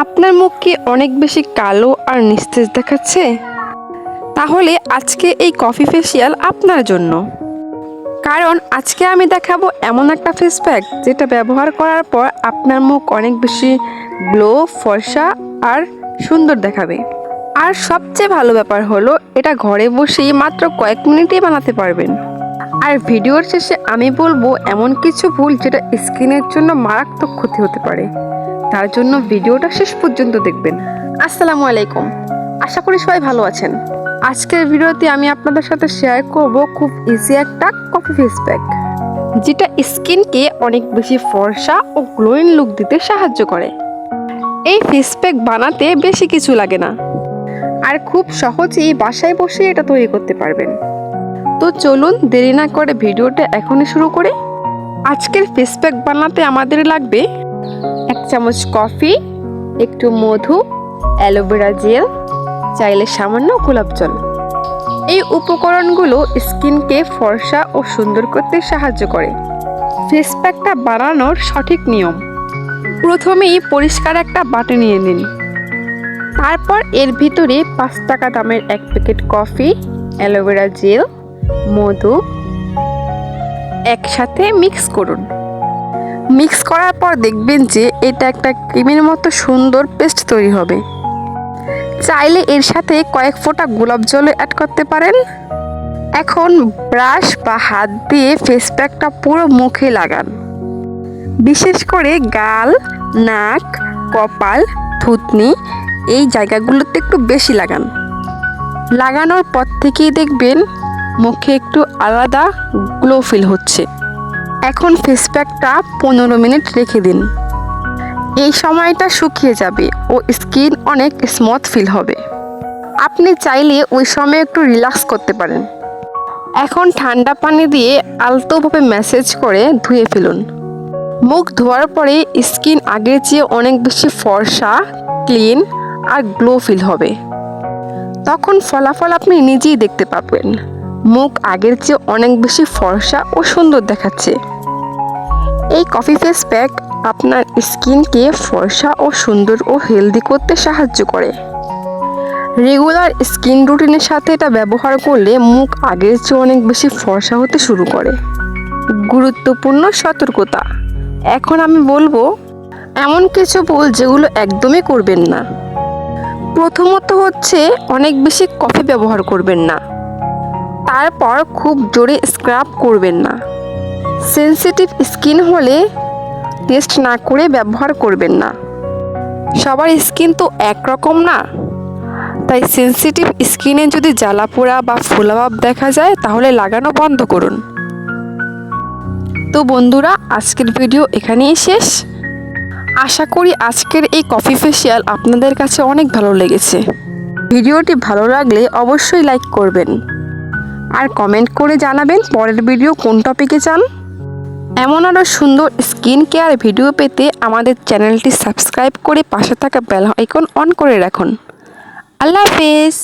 আপনার মুখ কি অনেক বেশি কালো আর নিস্তেজ দেখাচ্ছে? তাহলে আজকে এই কফি ফেসিয়াল আপনার জন্য। কারণ আজকে আমি দেখাবো এমন একটা ফেস প্যাক যেটা ব্যবহার করার পর আপনার মুখ অনেক বেশি গ্লো, ফর্সা আর সুন্দর দেখাবে। আর সবচেয়ে ভালো ব্যাপার হলো এটা ঘরে বসেই মাত্র কয়েক মিনিটেই বানাতে পারবেন। আর ভিডিওর শেষে আমি বলবো এমন কিছু ভুল যেটা স্কিনের জন্য মারাত্মক ক্ষতি হতে পারে। তার জন্য ভিডিওটা শেষ পর্যন্ত দেখবেন। আসসালামু আলাইকুম, আশা করি সবাই ভালো আছেন। আজকের ভিডিওতে আমি আপনাদের সাথে শেয়ার করব খুব ইজি একটা কফি ফেস প্যাক, যেটা স্কিনকে অনেক বেশি ফর্সা ও গ্লোয়িং লুক দিতে সাহায্য করে। এই ফেস প্যাক বানাতে বেশি কিছু লাগে না, আর খুব সহজেই বাসায় বসে এটা তৈরি করতে পারবেন। তো চলুন দেরি না করে ভিডিওটা এখনই শুরু করি। আজকের ফেস প্যাক বানাতে আমাদের লাগবে 1 চামচ কফি, একটু মধু, অ্যালোভেরা জেল, চাইলে সামান্য গোলাপ জল। এই উপকরণগুলো স্কিনকে ফর্সা ও সুন্দর করতে সাহায্য করে। ফেস প্যাকটা বানানোর সঠিক নিয়ম: প্রথমেই পরিষ্কার একটা বাটি নিয়ে নিন। তারপর এর ভিতরে 5 টাকা দামের 1 প্যাকেট কফি, অ্যালোভেরা জেল, মধু একসাথে মিক্স করুন। মিক্স করার পর দেখবেন যে এটা একটা ক্রিমের মতো সুন্দর পেস্ট তৈরি হবে। চাইলে এর সাথে কয়েক ফোঁটা গোলাপ জলও অ্যাড করতে পারেন। এখন ব্রাশ বা হাত দিয়ে ফেস প্যাকটা পুরো মুখে লাগান। বিশেষ করে গাল, নাক, কপাল, থুতনি এই জায়গাগুলোতে একটু বেশি লাগান। লাগানোর পর থেকেই দেখবেন মুখে একটু আলাদা গ্লো ফিল হচ্ছে। এখন ফেস প্যাকটা 15 মিনিট রেখে দিন। এই সময়টা শুকিয়ে যাবে ও স্কিন অনেক স্মুথ ফিল হবে। আপনি চাইলে ওই সময় একটু রিল্যাক্স করতে পারেন। এখন ঠান্ডা পানি দিয়ে আলতোভাবে ম্যাসেজ করে ধুয়ে ফেলুন। মুখ ধোয়ার পরে স্কিন আগের চেয়ে অনেক বেশি ফর্সা, ক্লিন আর গ্লো ফিল হবে। তখন ফলাফল আপনি নিজেই দেখতে পাবেন, মুখ আগের চেয়ে অনেক বেশি ফর্সা ও সুন্দর দেখাচ্ছে। এই কফি ফেস প্যাক আপনার স্কিনকে ফর্সা ও সুন্দর ও হেলদি করতে সাহায্য করে। রেগুলার স্কিন রুটিনের সাথে এটা ব্যবহার করলে মুখ আগের চেয়ে অনেক বেশি ফর্সা হতে শুরু করে। গুরুত্বপূর্ণ সতর্কতা: এখন আমি বলবো এমন কিছু ভুল যেগুলো একদমই করবেন না। প্রথমত হচ্ছে অনেক বেশি কফি ব্যবহার করবেন না। তারপর খুব জোরে স্ক্রাব করবেন না। সেনসিটিভ স্কিন হলে টেস্ট না করে ব্যবহার করবেন না। সবার স্কিন তো একরকম না, তাই সেনসিটিভ স্কিনে যদি জ্বালাপোড়া বা ফোলাভাব দেখা যায় তাহলে লাগানো বন্ধ করুন। তো বন্ধুরা, আজকের ভিডিও এখানেই শেষ। আশা করি আজকের এই কফি ফেসিয়াল আপনাদের কাছে অনেক ভালো লেগেছে। ভিডিওটি ভালো লাগলে অবশ্যই লাইক করবেন আর কমেন্ট করে জানাবেন পরের ভিডিও কোন টপিকে চান। এমন আরও সুন্দর স্কিন কেয়ার ভিডিও পেতে আমাদের চ্যানেলটি সাবস্ক্রাইব করে পাশে থাকা বেল আইকন অন করে রাখুন। আল্লাহ হাফেজ।